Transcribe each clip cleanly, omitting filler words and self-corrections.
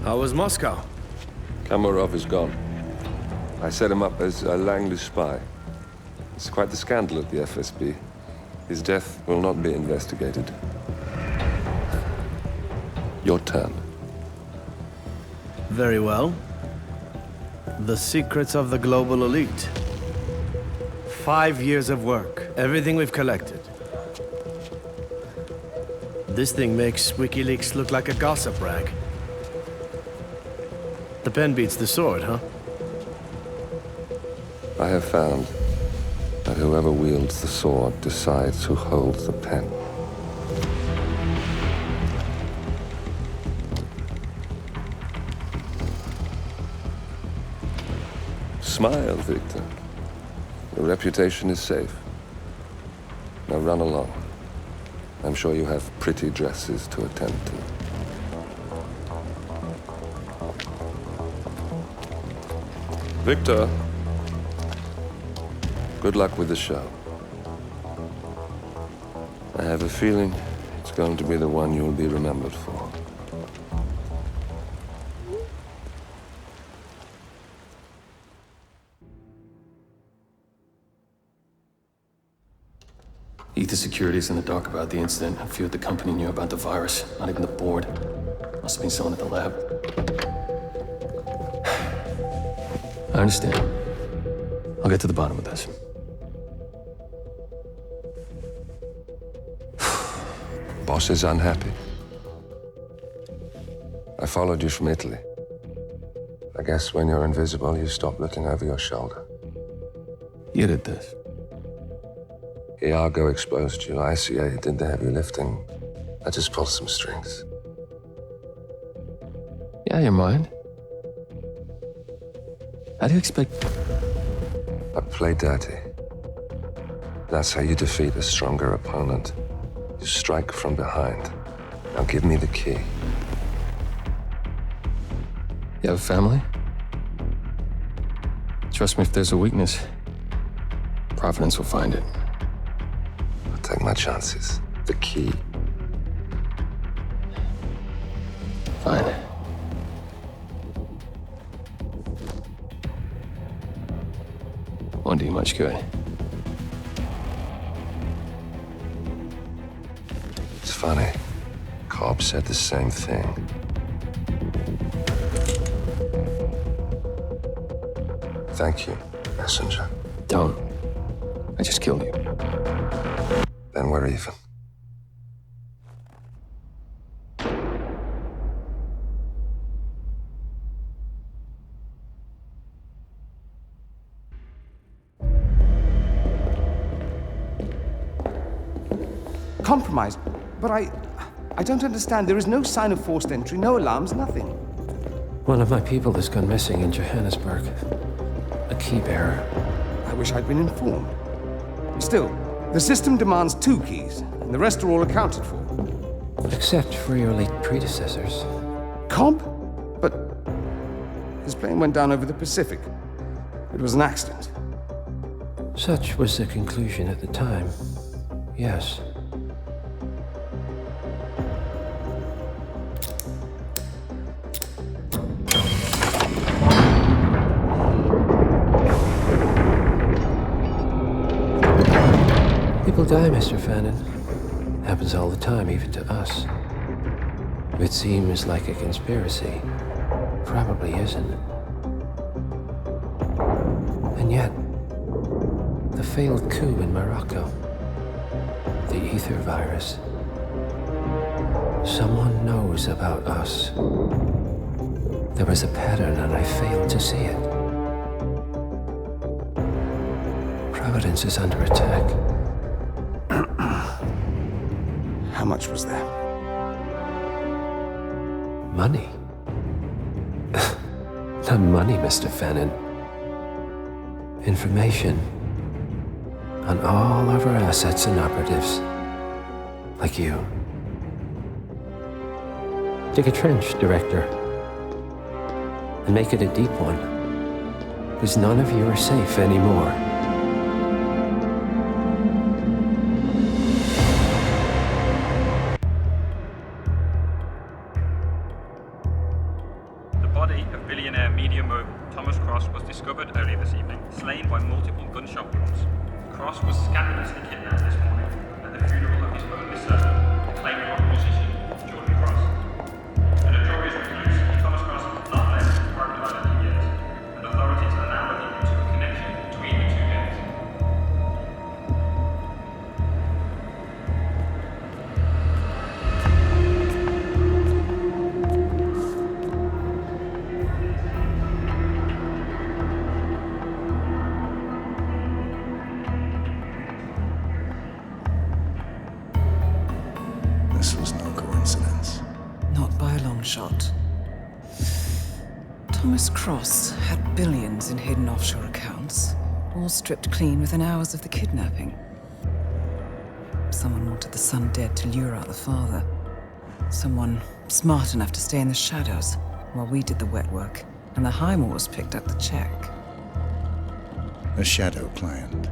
How was Moscow? Kamarov is gone. I set him up as a Langley spy. It's quite the scandal at the FSB. His death will not be investigated. Your turn. Very well. The secrets of the global elite. 5 years of work, everything we've collected. This thing makes WikiLeaks look like a gossip rag. The pen beats the sword, huh? I have found that whoever wields the sword decides who holds the pen. Smile, Victor. Your reputation is safe. Now run along. I'm sure you have pretty dresses to attend to. Victor, good luck with the show. I have a feeling it's going to be the one you'll be remembered for. Ether Security's in the dark about the incident. A few at the company knew about the virus. Not even the board. Must have been someone at the lab. I understand. I'll get to the bottom of this. Boss is unhappy. I followed you from Italy. I guess when you're invisible, you stop looking over your shoulder. You did this. Iago exposed you. ICA did the heavy lifting. I just pulled some strings. Yeah, your mind. How do you expect... I play dirty. That's how you defeat a stronger opponent. You strike from behind. Now give me the key. You have a family? Trust me, if there's a weakness, Providence will find it. I'll take my chances. The key. Fine. Won't do you much good. It's funny. Cobb said the same thing. Thank you, messenger. Don't. I just killed you. Then we're even. Compromised, but I don't understand. There is no sign of forced entry, no alarms, nothing. One of my people has gone missing in Johannesburg. A key bearer. I wish I'd been informed. Still, the system demands 2 keys, and the rest are all accounted for. Except for your late predecessors. Cobb? But his plane went down over the Pacific. It was an accident. Such was the conclusion at the time. Yes. People die, Mr. Fannin. Happens all the time, even to us. It seems like a conspiracy. Probably isn't. And yet, the failed coup in Morocco, the ether virus. Someone knows about us. There was a pattern and I failed to see it. Providence is under attack. How much was there? Money? Not money, Mr. Fannin. Information on all of our assets and operatives. Like you. Dig a trench, Director. And make it a deep one. Because none of you are safe anymore. This was no coincidence. Not by a long shot. Thomas Cross had billions in hidden offshore accounts, all stripped clean within hours of the kidnapping. Someone wanted the son dead to lure out the father. Someone smart enough to stay in the shadows while we did the wet work, and the Highmoors picked up the check. A shadow client.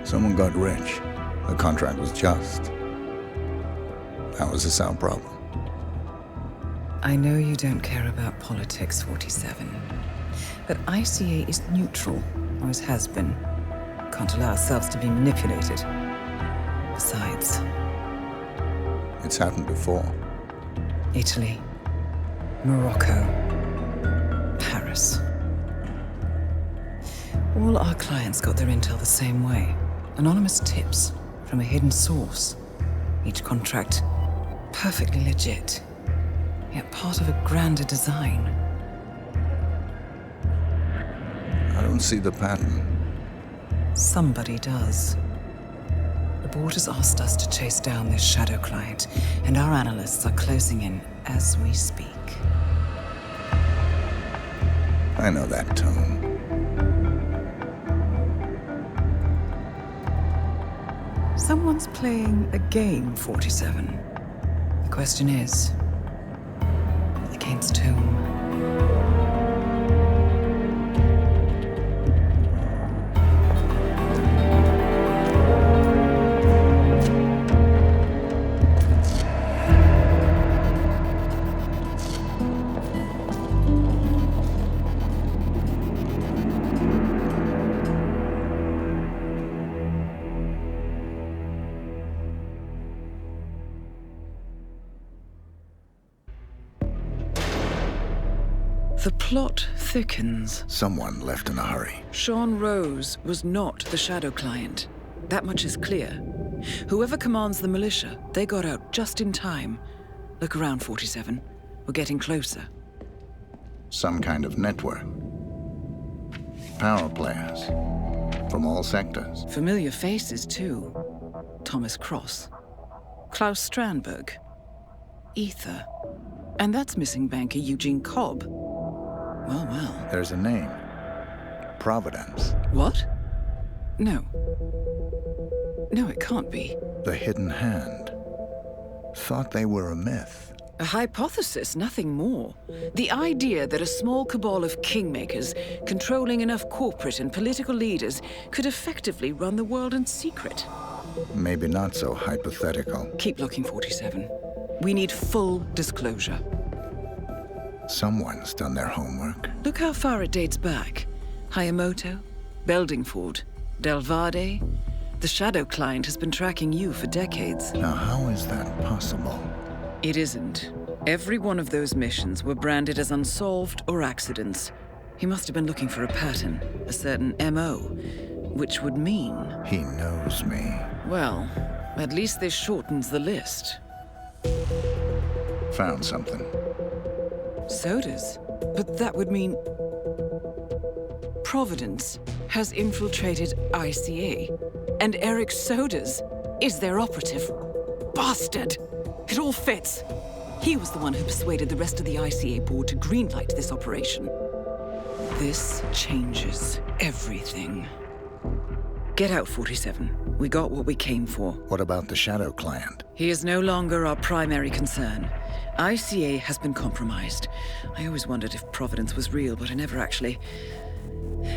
Someone got rich. The contract was just. How is this our problem? I know you don't care about politics, 47. But ICA is neutral, always has been. Can't allow ourselves to be manipulated. Besides... It's happened before. Italy, Morocco, Paris. All our clients got their intel the same way. Anonymous tips from a hidden source. Each contract perfectly legit, yet part of a grander design. I don't see the pattern. Somebody does. The board has asked us to chase down this shadow client, and our analysts are closing in as we speak. I know that tone. Someone's playing a game, 47. The question is, against whom? The plot thickens. Someone left in a hurry. Sean Rose was not the shadow client. That much is clear. Whoever commands the militia, they got out just in time. Look around, 47. We're getting closer. Some kind of network. Power players. From all sectors. Familiar faces, too. Thomas Cross. Klaus Strandberg. Ether. And that's missing banker Eugene Cobb. Well, well. There's a name. Providence. What? No. No, it can't be. The hidden hand. Thought they were a myth. A hypothesis, nothing more. The idea that a small cabal of kingmakers, controlling enough corporate and political leaders, could effectively run the world in secret. Maybe not so hypothetical. Keep looking, 47. We need full disclosure. Someone's done their homework. Look how far it dates back. Hayamoto, Beldingford, Delvade. The shadow client has been tracking you for decades. Now, how is that possible? It isn't. Every one of those missions were branded as unsolved or accidents. He must have been looking for a pattern, a certain MO, which would mean... He knows me. Well, at least this shortens the list. Found something. Sodas? But that would mean... Providence has infiltrated ICA, and Eric Sodas is their operative. Bastard! It all fits. He was the one who persuaded the rest of the ICA board to greenlight this operation. This changes everything. Get out, 47. We got what we came for. What about the shadow client? He is no longer our primary concern. ICA has been compromised. I always wondered if Providence was real, but I never actually...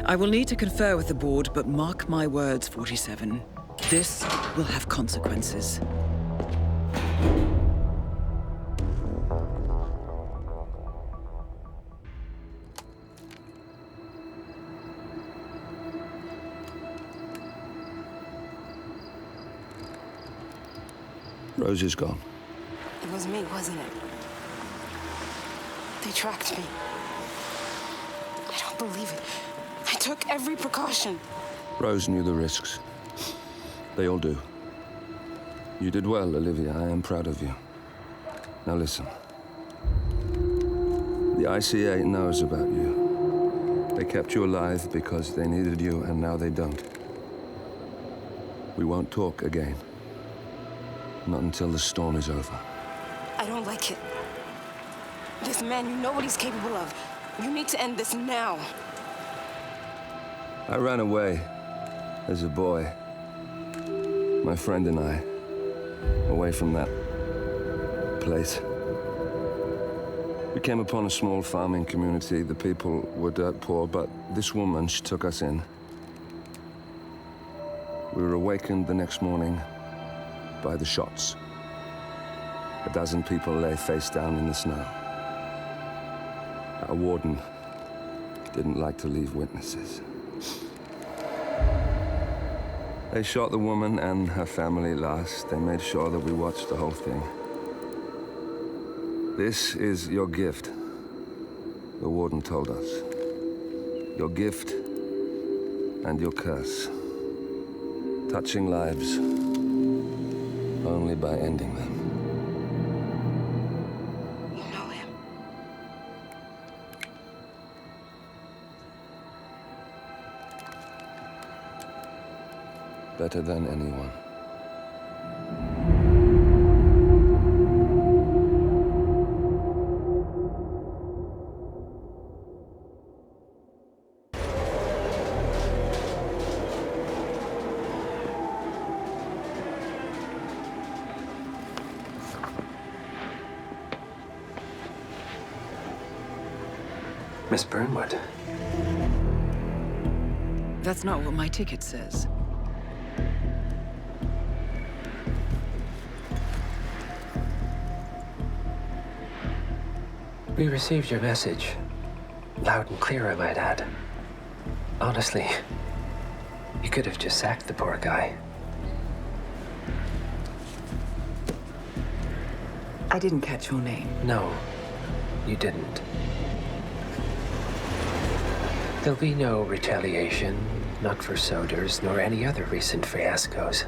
I will need to confer with the board, but mark my words, 47. This will have consequences. Rose is gone. It was me, wasn't it? They tracked me. I don't believe it. I took every precaution. Rose knew the risks. They all do. You did well, Olivia. I am proud of you. Now listen. The ICA knows about you. They kept you alive because they needed you, and now they don't. We won't talk again. Not until the storm is over. I don't like it. This man, you know what he's capable of. You need to end this now. I ran away as a boy. My friend and I. Away from that place. We came upon a small farming community. The people were dirt poor, but this woman, she took us in. We were awakened the next morning by the shots. A dozen people lay face down in the snow. Our warden didn't like to leave witnesses. They shot the woman and her family last. They made sure that we watched the whole thing. This is your gift, the warden told us. Your gift and your curse. Touching lives only by ending them. You know him. Better than anyone. Miss Burnwood. That's not what my ticket says. We received your message. Loud and clear, I might add. Honestly, you could have just sacked the poor guy. I didn't catch your name. No, you didn't. There'll be no retaliation, not for Soders, nor any other recent fiascos.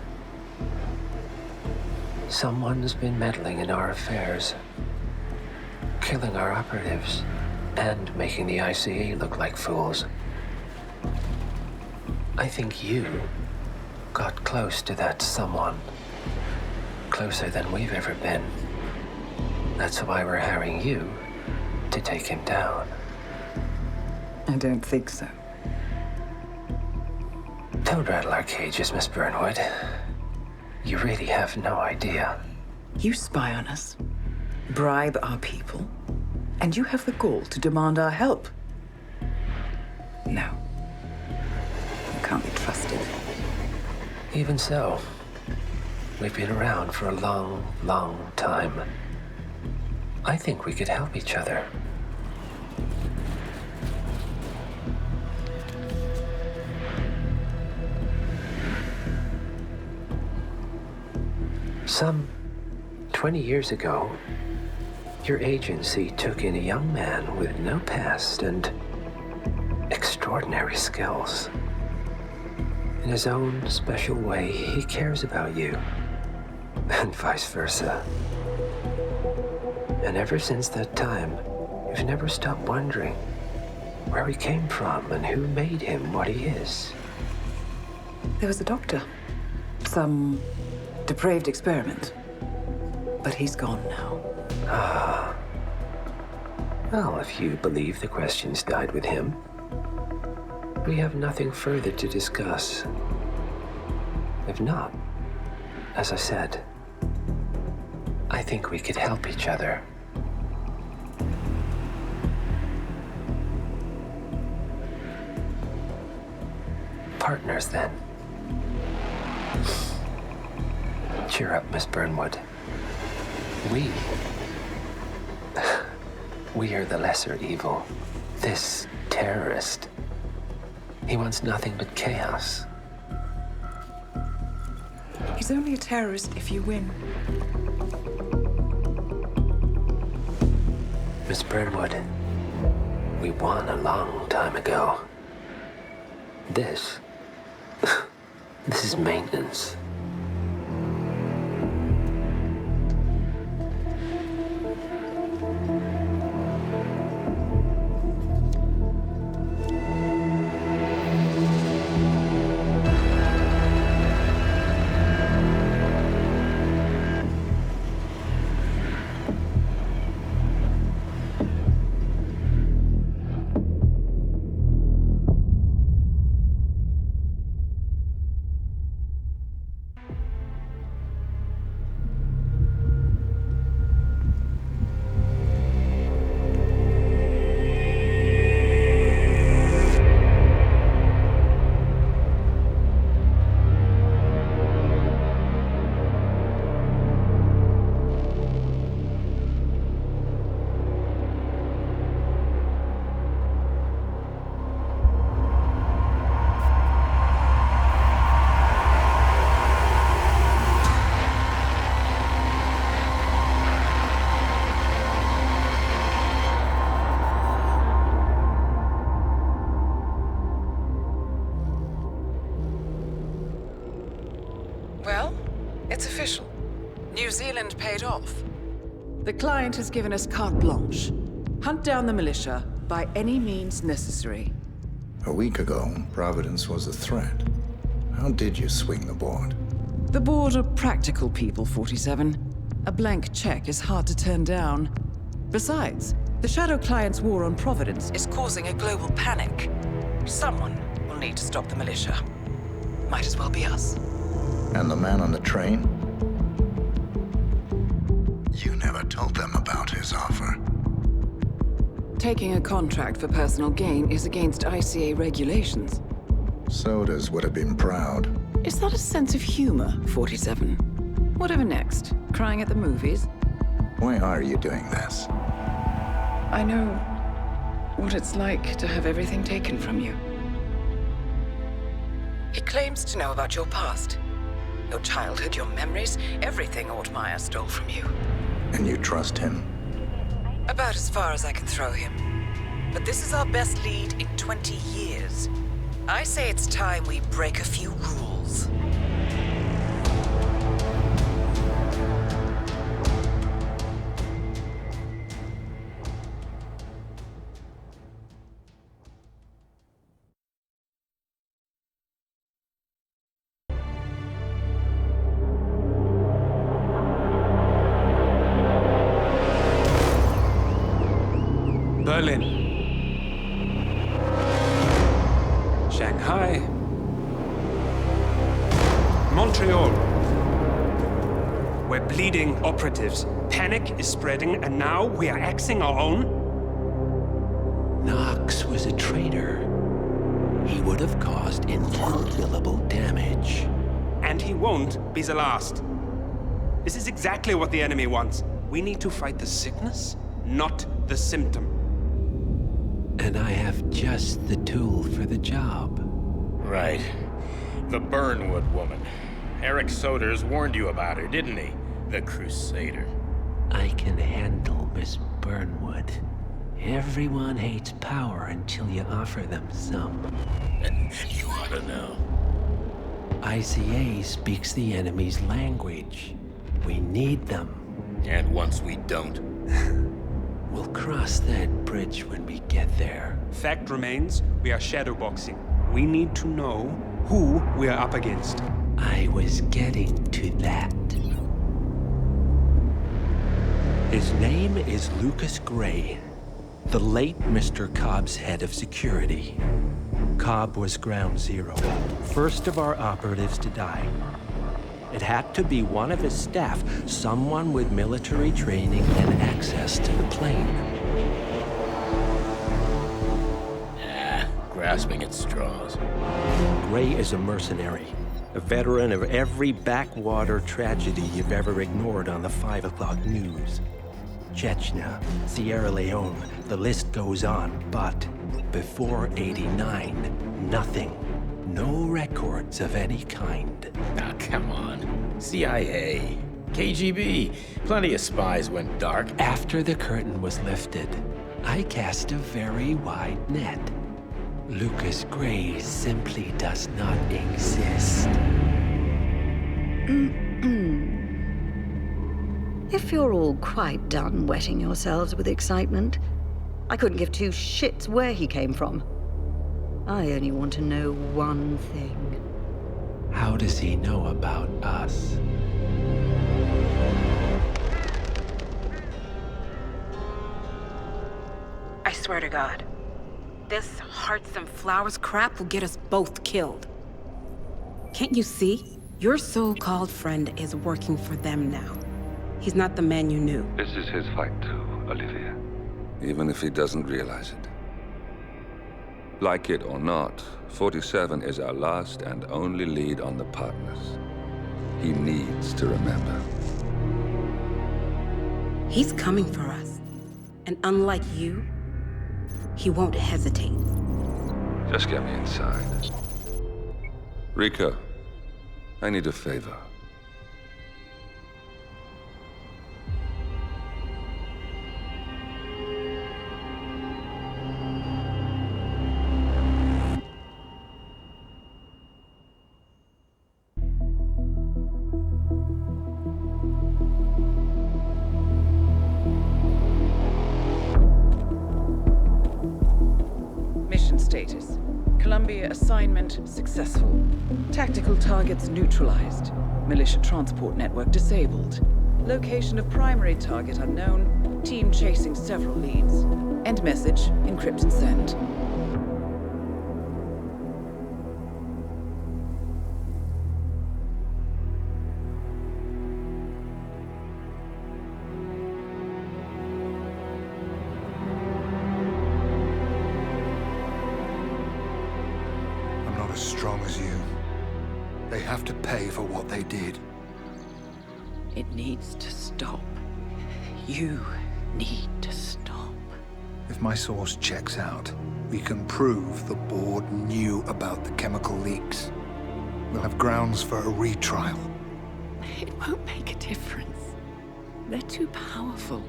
Someone's been meddling in our affairs, killing our operatives, and making the ICE look like fools. I think you got close to that someone. Closer than we've ever been. That's why we're hiring you to take him down. I don't think so. Don't rattle our cages, Miss Burnwood. You really have no idea. You spy on us, bribe our people, and you have the gall to demand our help. No. You can't be trusted. Even so, we've been around for a long, long time. I think we could help each other. Some 20 years ago, your agency took in a young man with no past and extraordinary skills. In his own special way, he cares about you, and vice versa. And ever since that time, you've never stopped wondering where he came from and who made him what he is. There was a doctor. Some depraved experiment. But he's gone now. Ah. Well, if you believe the questions died with him, we have nothing further to discuss. If not, as I said, I think we could help each other. Partners, then. Cheer up, Miss Burnwood. We are the lesser evil. This terrorist, he wants nothing but chaos. He's only a terrorist if you win. Miss Burnwood, we won a long time ago. This is maintenance. It's official. New Zealand paid off. The client has given us carte blanche. Hunt down the militia by any means necessary. A week ago, Providence was a threat. How did you swing the board? The board are practical people, 47. A blank check is hard to turn down. Besides, the Shadow Client's war on Providence is causing a global panic. Someone will need to stop the militia. Might as well be us. And the man on the train? You never told them about his offer. Taking a contract for personal gain is against ICA regulations. Sodas would have been proud. Is that a sense of humor, 47? Whatever next? Crying at the movies? Why are you doing this? I know what it's like to have everything taken from you. He claims to know about your past. Your childhood, your memories, everything Altmaier stole from you. And you trust him? About as far as I can throw him. But this is our best lead in 20 years. I say it's time we break a few rules. Berlin. Shanghai. Montreal. We're bleeding operatives. Panic is spreading, and now we are axing our own? Knox was a traitor. He would have caused incalculable damage. And he won't be the last. This is exactly what the enemy wants. We need to fight the sickness, not the symptom. And I have just the tool for the job. Right. The Burnwood woman. Eric Soders warned you about her, didn't he? The Crusader. I can handle Miss Burnwood. Everyone hates power until you offer them some. You ought to know. ICA speaks the enemy's language. We need them. And once we don't? We'll cross that bridge when we get there. Fact remains, we are shadowboxing. We need to know who we are up against. I was getting to that. His name is Lucas Gray, the late Mr. Cobb's head of security. Cobb was ground zero, first of our operatives to die. It had to be one of his staff, someone with military training and access to the plane. Grasping at straws. Gray is a mercenary, a veteran of every backwater tragedy you've ever ignored on the 5 o'clock news. Chechnya, Sierra Leone, the list goes on, but before '89, nothing. No records of any kind. Ah, come on. CIA, KGB, plenty of spies went dark. After the curtain was lifted, I cast a very wide net. Lucas Gray simply does not exist. If you're all quite done wetting yourselves with excitement, I couldn't give two shits where he came from. I only want to know one thing. How does he know about us? I swear to God, this hearts and flowers crap will get us both killed. Can't you see? Your so-called friend is working for them now. He's not the man you knew. This is his fight too, Olivia. Even if he doesn't realize it. Like it or not, 47 is our last and only lead on the partners. He needs to remember. He's coming for us. And unlike you, he won't hesitate. Just get me inside. Rico, I need a favor. assignment successful. Tactical targets neutralized. Militia transport network disabled. Location of primary target unknown. Team chasing several leads. End message, encrypt and send. I'm not as strong as you. They have to pay for what they did. It needs to stop. You need to stop. If my source checks out, we can prove the board knew about the chemical leaks. We'll have grounds for a retrial. It won't make a difference. They're too powerful.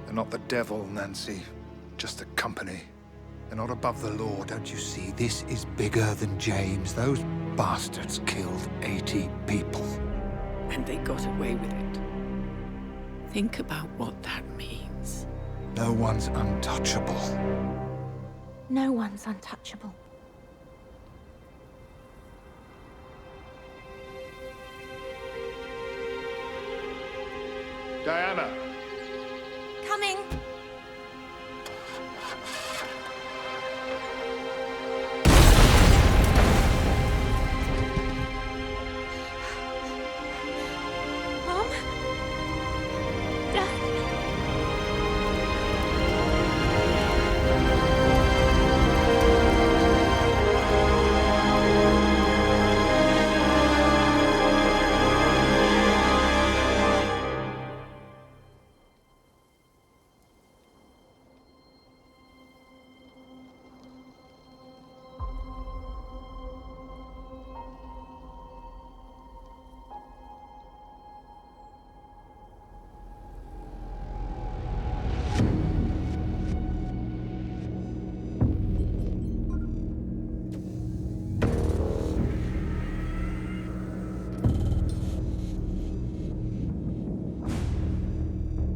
They're not the devil, Nancy. Just a company. They're not above the law, don't you see? This is bigger than James. Those bastards killed 80 people. And they got away with it. Think about what that means. No one's untouchable. No one's untouchable. Diana! Coming! Mom? Dad?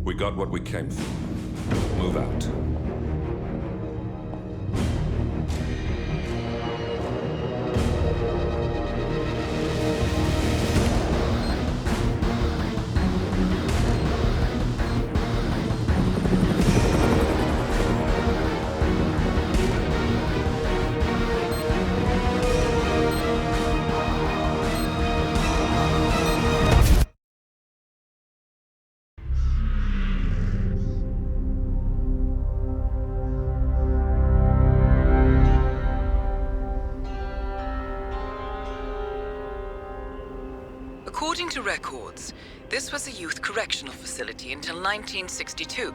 We got what we came for. Move out. According to records, this was a youth correctional facility until 1962,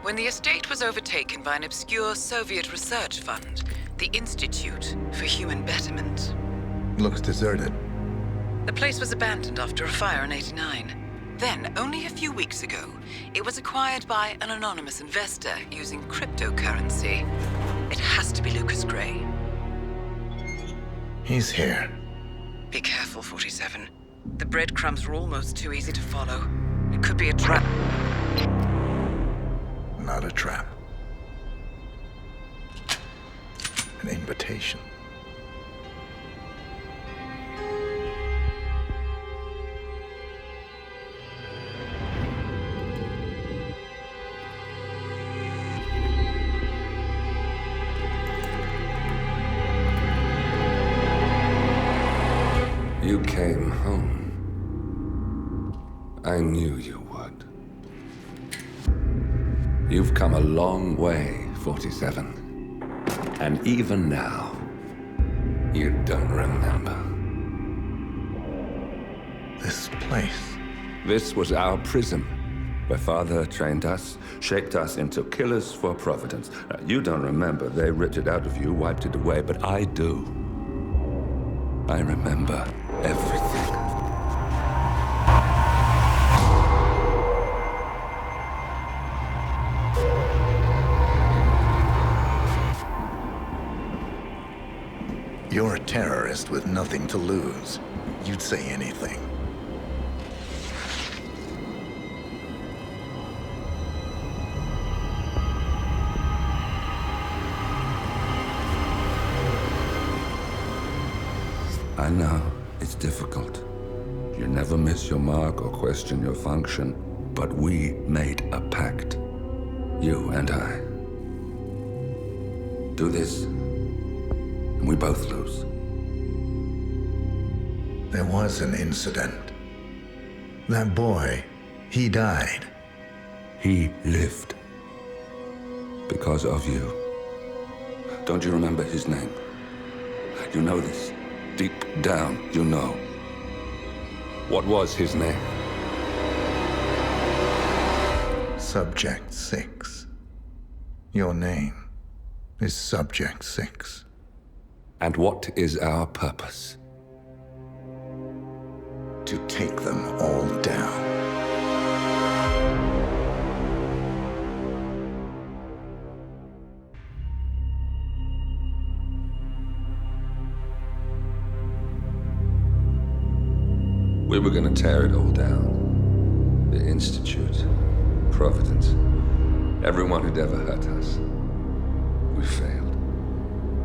when the estate was overtaken by an obscure Soviet research fund, the Institute for Human Betterment. Looks deserted. The place was abandoned after a fire in '89. Then, only a few weeks ago, it was acquired by an anonymous investor using cryptocurrency. It has to be Lucas Gray. He's here. Be careful, 47. The breadcrumbs were almost too easy to follow. It could be a trap. Not a trap. An invitation. You came home. I knew you would. You've come a long way, 47. And even now, you don't remember. This place. This was our prison, where Father trained us, shaped us into killers for Providence. Now, you don't remember. They ripped it out of you, wiped it away, but I do. I remember everything. You're a terrorist with nothing to lose. You'd say anything. I know, it's difficult. You never miss your mark or question your function, but we made a pact. You and I. Do this, and we both lose. There was an incident. That boy, he died. He lived. Because of you. Don't you remember his name? You know this. Deep down, you know. What was his name? Subject 6. Your name is Subject 6. And what is our purpose? To take them all down. We were gonna tear it all down. The Institute, Providence, everyone who'd ever hurt us. We failed.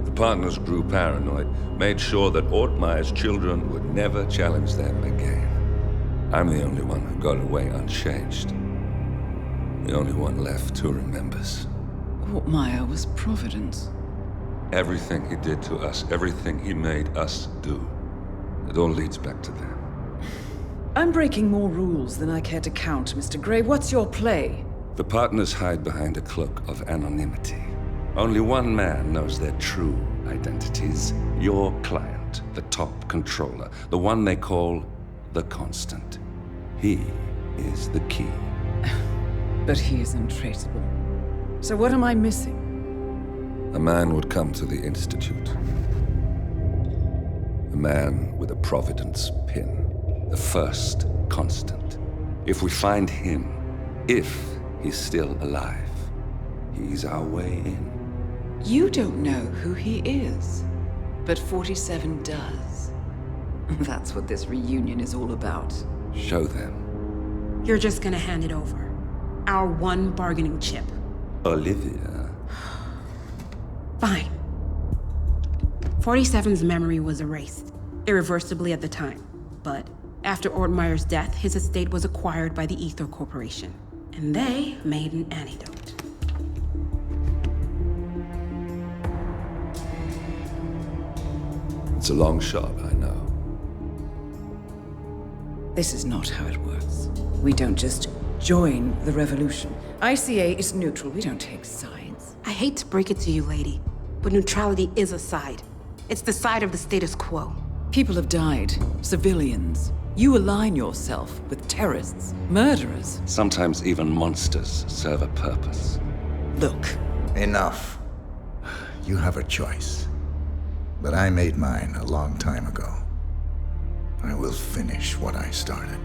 The partners grew paranoid, made sure that Ortmeyer's children would never challenge them again. I'm the only one who got away unchanged. The only one left who remembers. Ortmeyer was Providence. Everything he did to us, everything he made us do, it all leads back to them. I'm breaking more rules than I care to count, Mr. Gray. What's your play? The partners hide behind a cloak of anonymity. Only one man knows their true identities. Your client, the top controller, the one they call the Constant. He is the key. But he is untraceable. So what am I missing? A man would come to the Institute. A man with a Providence pin. The first Constant. If we find him, if he's still alive, he's our way in. You don't know who he is, but 47 does. That's what this reunion is all about. Show them. You're just gonna hand it over. Our one bargaining chip. Olivia. Fine. 47's memory was erased, irreversibly at the time. But after Ortmeyer's death, his estate was acquired by the Ether Corporation. And they made an antidote. It's a long shot, I know. This is not how it works. We don't just join the revolution. ICA is neutral. We don't take sides. I hate to break it to you, lady, but neutrality is a side. It's the side of the status quo. People have died. Civilians. You align yourself with terrorists, murderers. Sometimes even monsters serve a purpose. Look. Enough. You have a choice. But I made mine a long time ago. I will finish what I started.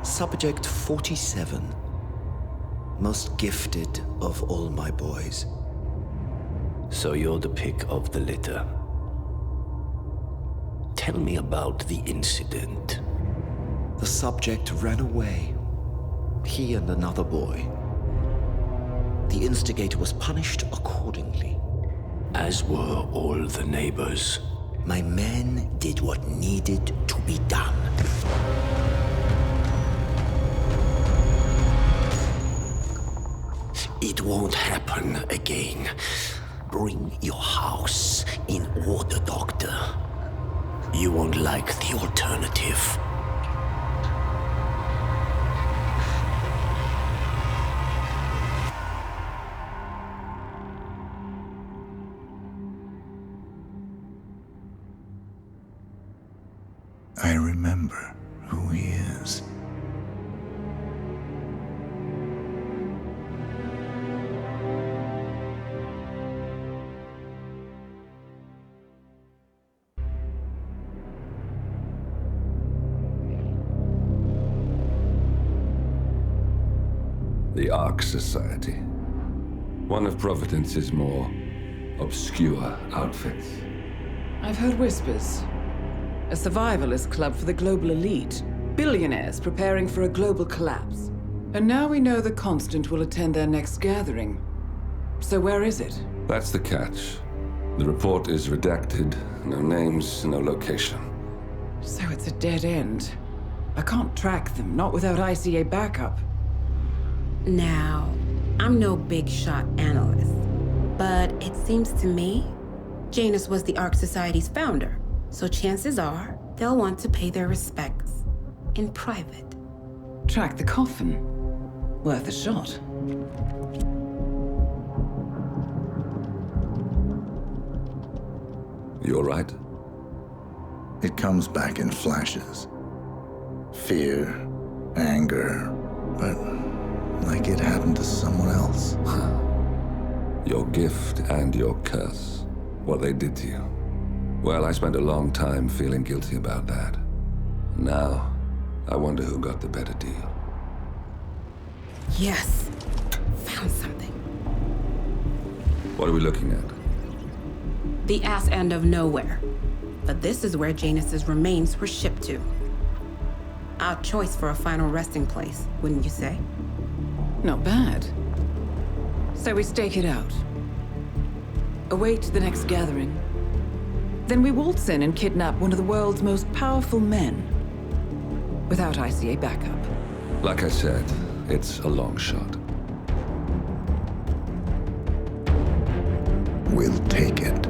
Subject 47. Most gifted of all my boys. So you're the pick of the litter. Tell me about the incident. The subject ran away. He and another boy. The instigator was punished accordingly. As were all the neighbors. My men did what needed to be done. It won't happen again. Bring your house in order, Doctor. You won't like the alternative. I remember who he is. The Ark Society. One of Providence's more obscure outfits. I've heard whispers. A survivalist club for the global elite. Billionaires preparing for a global collapse. And now we know the Constant will attend their next gathering. So where is it? That's the catch. The report is redacted. No names, no location. So it's a dead end. I can't track them, not without ICA backup. Now, I'm no big shot analyst, but it seems to me Janus was the Ark Society's founder, so chances are they'll want to pay their respects in private. Track the coffin. Worth a shot. You all right? It comes back in flashes. Fear, anger, but like it happened to someone else. Your gift and your curse. What they did to you. Well, I spent a long time feeling guilty about that. Now, I wonder who got the better deal. Yes. Found something. What are we looking at? The ass end of nowhere. But this is where Janus's remains were shipped to. Odd choice for a final resting place, wouldn't you say? Not bad. So we stake it out. Await the next gathering. Then we waltz in and kidnap one of the world's most powerful men. Without ICA backup. Like I said, it's a long shot. We'll take it.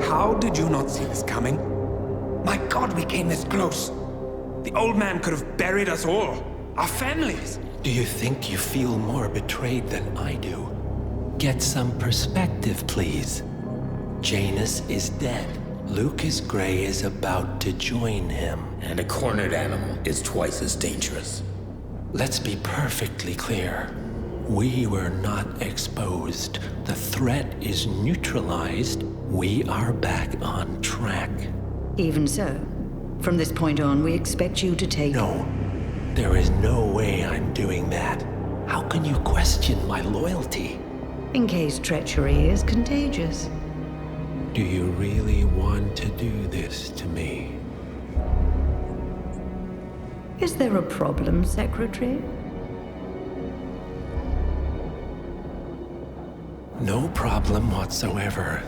How did you not see this coming? My God, we came this close. The old man could have buried us all. Our families. Do you think you feel more betrayed than I do? Get some perspective, please. Janus is dead. Lucas Gray is about to join him. And a cornered animal is twice as dangerous. Let's be perfectly clear. We were not exposed. The threat is neutralized. We are back on track. Even so, from this point on, we expect you to take... No. There is no way I'm doing that. How can you question my loyalty? In case treachery is contagious. Do you really want to do this to me? Is there a problem, Secretary? No problem whatsoever,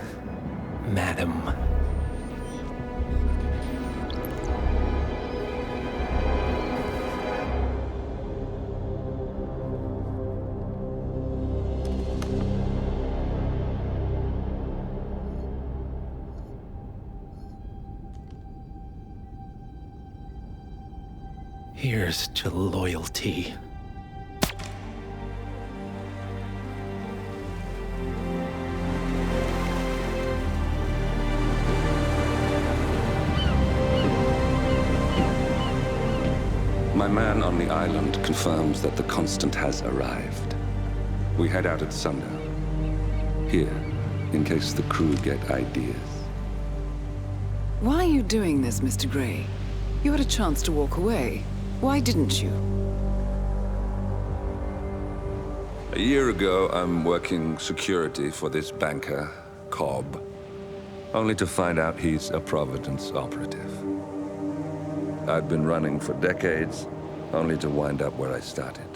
Madam. Here's to loyalty. My man on the island confirms that the Constant has arrived. We head out at sundown. Here, in case the crew get ideas. Why are you doing this, Mr. Gray? You had a chance to walk away. Why didn't you? A year ago, I'm working security for this banker, Cobb, only to find out he's a Providence operative. I'd been running for decades, only to wind up where I started.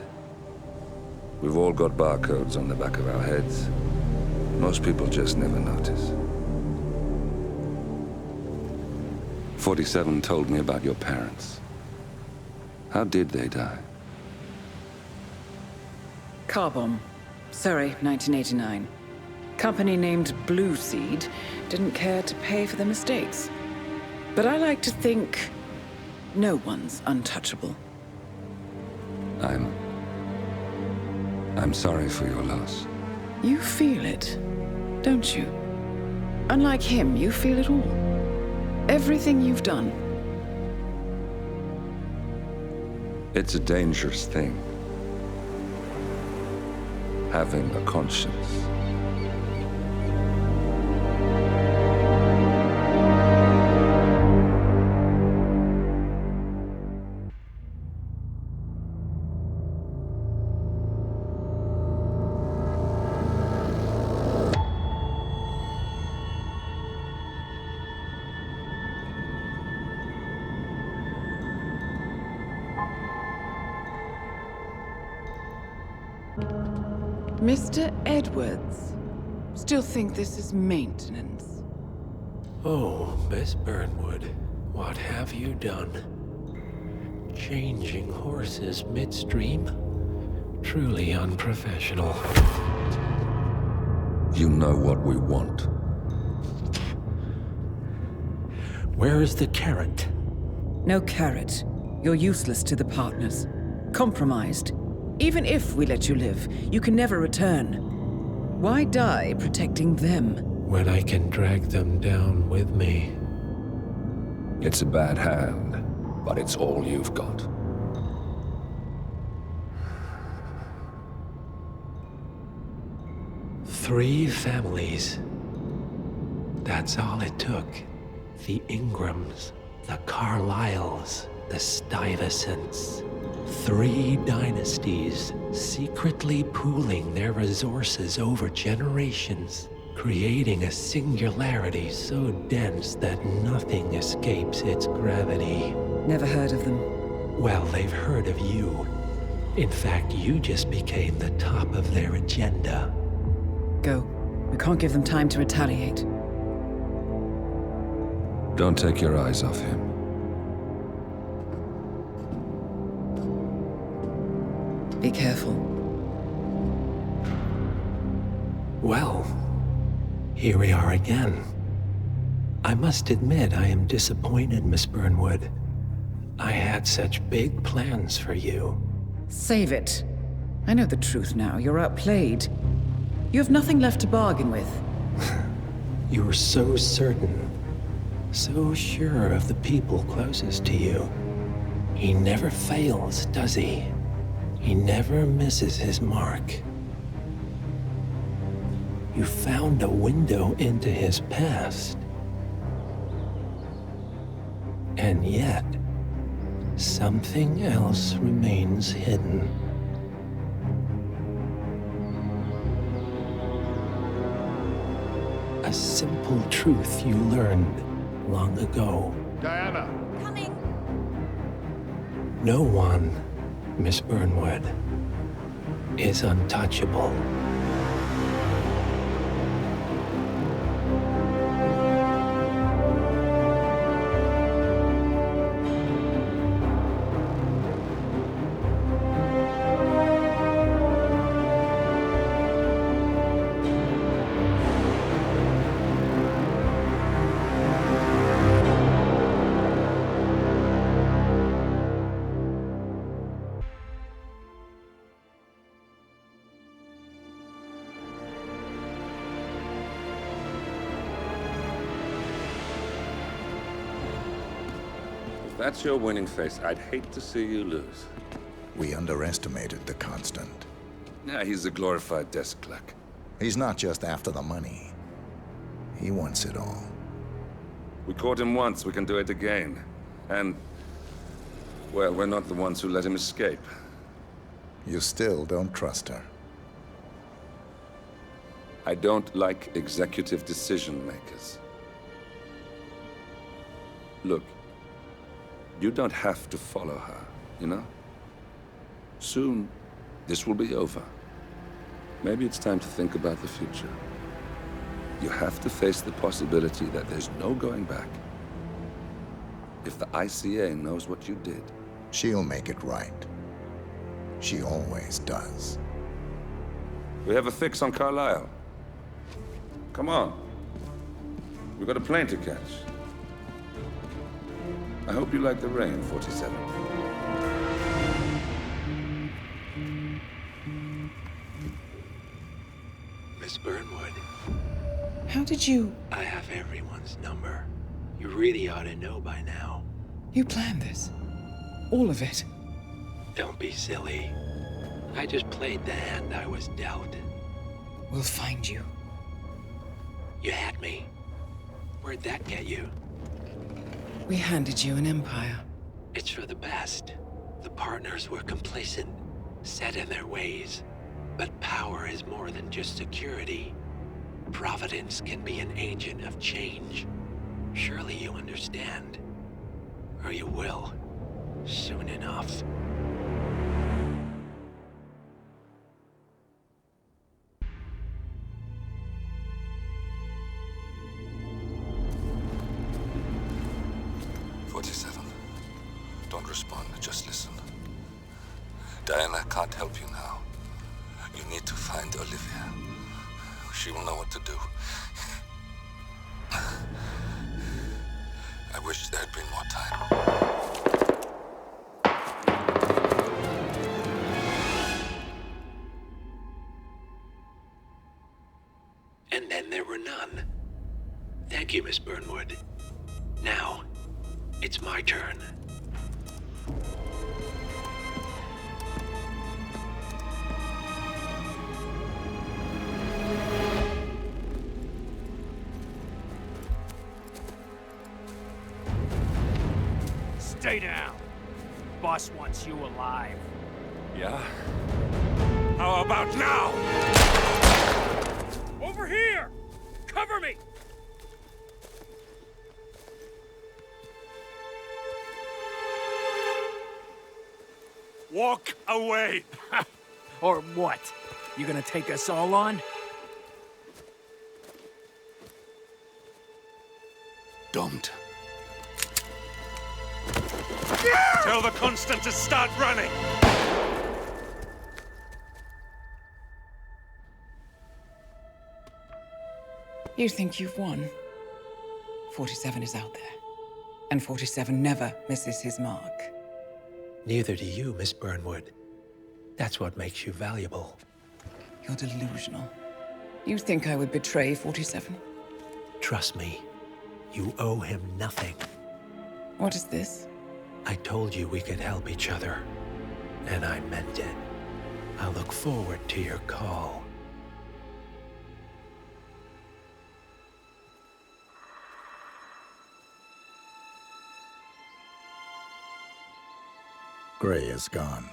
We've all got barcodes on the back of our heads. Most people just never notice. 47 told me about your parents. How did they die? Car bomb. Surrey, 1989. Company named Blue Seed didn't care to pay for their mistakes. But I like to think no one's untouchable. I'm sorry for your loss. You feel it, don't you? Unlike him, you feel it all. Everything you've done. It's a dangerous thing. having a conscience. Mr. Edwards, still think this is maintenance? Oh, Miss Burnwood, what have you done? Changing horses midstream? Truly unprofessional. You know what we want. Where is the carrot? No carrot. You're useless to the partners. Compromised. Even if we let you live, you can never return. Why die protecting them? When I can drag them down with me. It's a bad hand, but it's all you've got. Three families. That's all it took. The Ingrams, the Carlyles, the Stuyvesants. 3 dynasties, secretly pooling their resources over generations, creating a singularity so dense that nothing escapes its gravity. Never heard of them. Well, they've heard of you. In fact, you just became the top of their agenda. Go. We can't give them time to retaliate. Don't take your eyes off him. Be careful. Well, here we are again. I must admit I am disappointed, Miss Burnwood. I had such big plans for you. Save it. I know the truth now. You're outplayed. You have nothing left to bargain with. You were so certain, so sure of the people closest to you. He never fails, does he? He never misses his mark. You found a window into his past. And yet, something else remains hidden. A simple truth you learned long ago. Diana! Coming! No one, Miss Burnwood, is untouchable. If that's your winning face, I'd hate to see you lose. We underestimated the Constant. Nah, he's a glorified desk clerk. He's not just after the money. He wants it all. We caught him once, we can do it again. And, well, we're not the ones who let him escape. You still don't trust her. I don't like executive decision makers. Look, you don't have to follow her, you know? Soon, this will be over. Maybe it's time to think about the future. You have to face the possibility that there's no going back. If the ICA knows what you did, she'll make it right. She always does. We have a fix on Carlisle. Come on. We've got a plane to catch. I hope you like the rain, 47. Miss Burnwood. How did you... I have everyone's number. You really ought to know by now. You planned this? All of it? Don't be silly. I just played the hand I was dealt. We'll find you. You had me. Where'd that get you? We handed you an empire. It's for the best. The partners were complacent, set in their ways. But power is more than just security. Providence can be an agent of change. Surely you understand. Or you will. Soon enough. Don't respond, just listen. Diana can't help you now. You need to find Olivia. She will know what to do. I wish there had been more time. And then there were none. Thank you, Miss Burnwood. Now, it's my turn. Stay down. Boss wants you alive. Yeah? How about now? Over here! Cover me! Walk away! Or what? You gonna take us all on? Don't. Tell the Constant to start running! You think you've won? 47 is out there. And 47 never misses his mark. Neither do you, Miss Burnwood. That's what makes you valuable. You're delusional. You think I would betray 47? Trust me, you owe him nothing. What is this? I told you we could help each other, and I meant it. I look forward to your call. Gray is gone.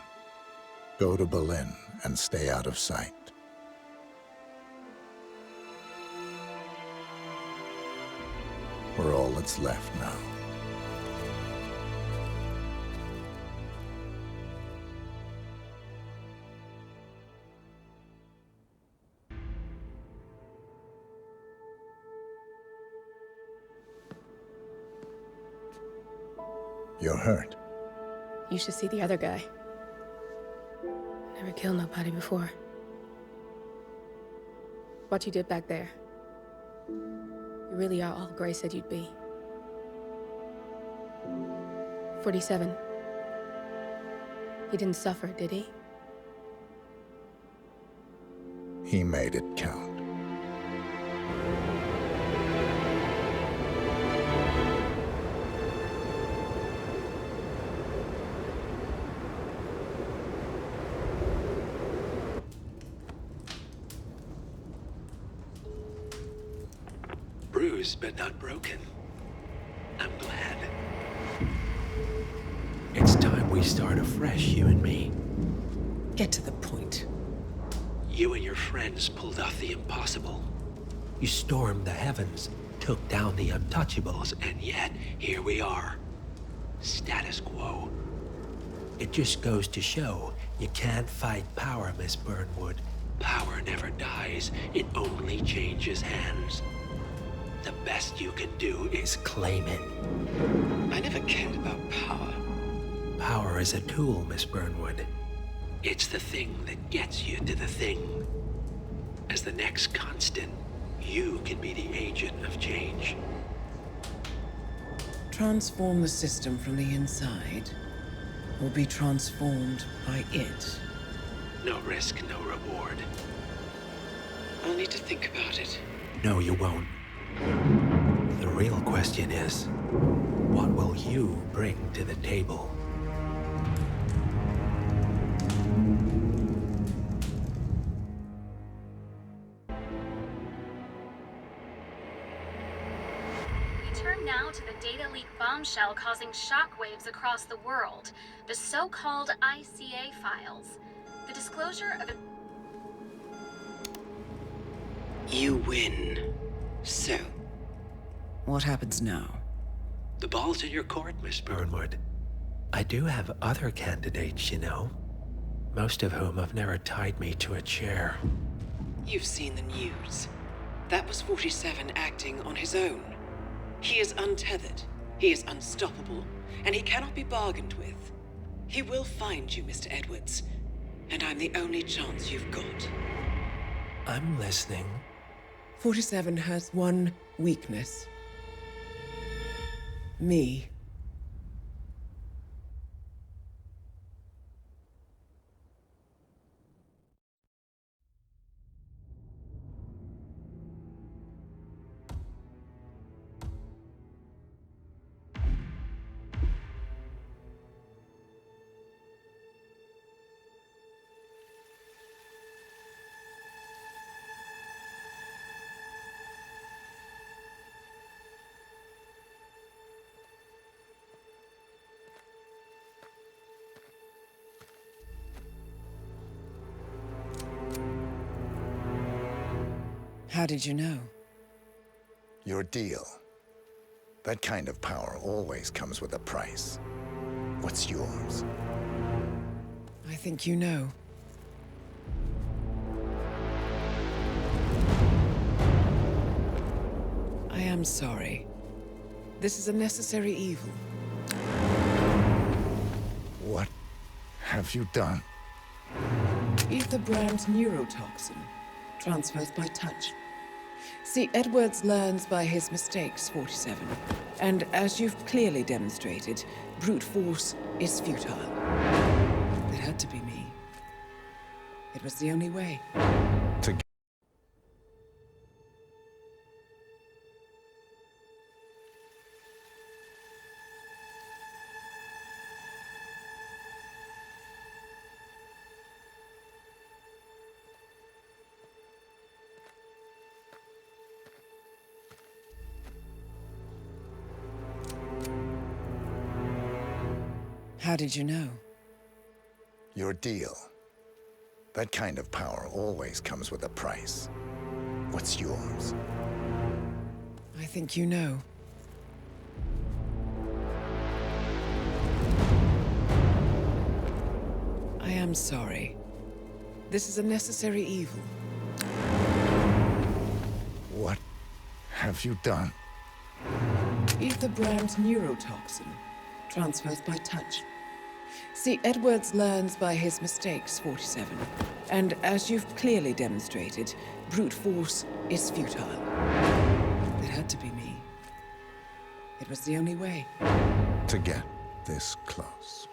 Go to Berlin and stay out of sight. We're all that's left now. You're hurt. You should see the other guy. Never killed nobody before. What you did back there. You really are all Gray said you'd be. 47. He didn't suffer, did he? He made it count. Bruised but not broken. I'm glad. It's time we start afresh, you and me. Get to the point. You and your friends pulled off the impossible. You stormed the heavens, took down the untouchables, and yet, here we are. Status quo. It just goes to show, you can't fight power, Miss Burnwood. Power never dies, it only changes hands. The best you can do is claim it. I never cared about power. Power is a tool, Miss Burnwood. It's the thing that gets you to the thing. As the next constant, you can be the agent of change. Transform the system from the inside, or be transformed by it. No risk, no reward. I'll need to think about it. No, you won't. The real question is, what will you bring to the table? turn now to the data leak bombshell causing shockwaves across the world, the so-called ICA files. The disclosure of You win. So, what happens now? The ball's in your court, Miss Burnwood. I do have other candidates, you know. Most of whom have never tied me to a chair. You've seen the news. That was 47 acting on his own. He is untethered, he is unstoppable, and he cannot be bargained with. He will find you, Mr. Edwards, and I'm the only chance you've got. I'm listening. 47 has one weakness. Me. How did you know? Your deal. That kind of power always comes with a price. What's yours? I think you know. I am sorry. This is a necessary evil. What have you done? Ether Brand's neurotoxin transfers by touch. See, Edwards learns by his mistakes, 47. And as you've clearly demonstrated, brute force is futile. It had to be me. It was the only way. How did you know? Your deal. That kind of power always comes with a price. What's yours? I think you know. I am sorry. This is a necessary evil. What have you done? Ether Brand's neurotoxin transfers by touch. See, Edwards learns by his mistakes, 47. And as you've clearly demonstrated, brute force is futile. It had to be me. It was the only way. To get this close.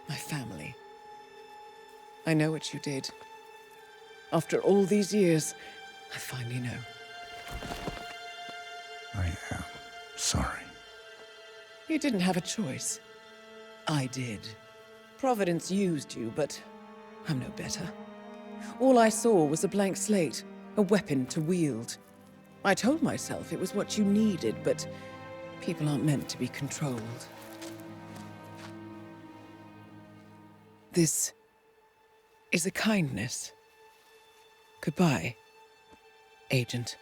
My family. I know what you did. After all these years, I finally know. I am sorry. You didn't have a choice. I did. Providence used you, but I'm no better. All I saw was a blank slate, a weapon to wield. I told myself it was what you needed, but people aren't meant to be controlled. This is a kindness. Goodbye, Agent.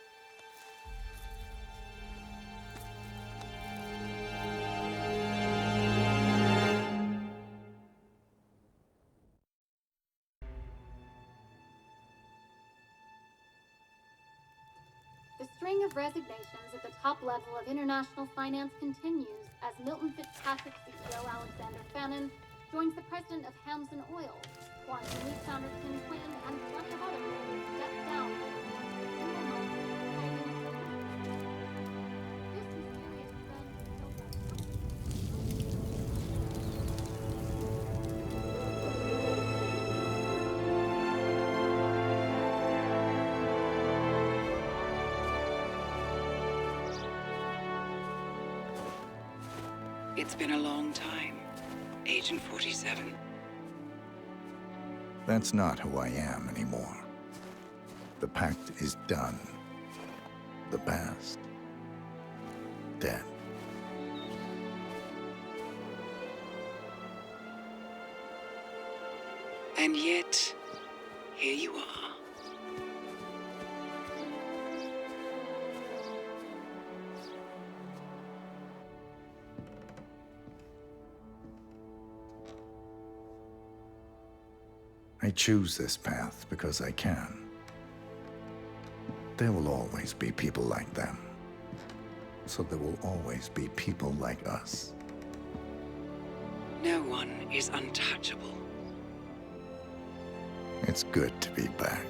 The string of resignations at the top level of international finance continues as Milton Fitzpatrick CEO Alexander Fannin joins the president of Hamson Oil, Quantum Leap founder Tim Quinn, and plenty of others step down. It's been a long time, Agent 47. That's not who I am anymore. The pact is done. The past dead. And yet, here you are. I choose this path because I can. There will always be people like them. So there will always be people like us. No one is untouchable. It's good to be back.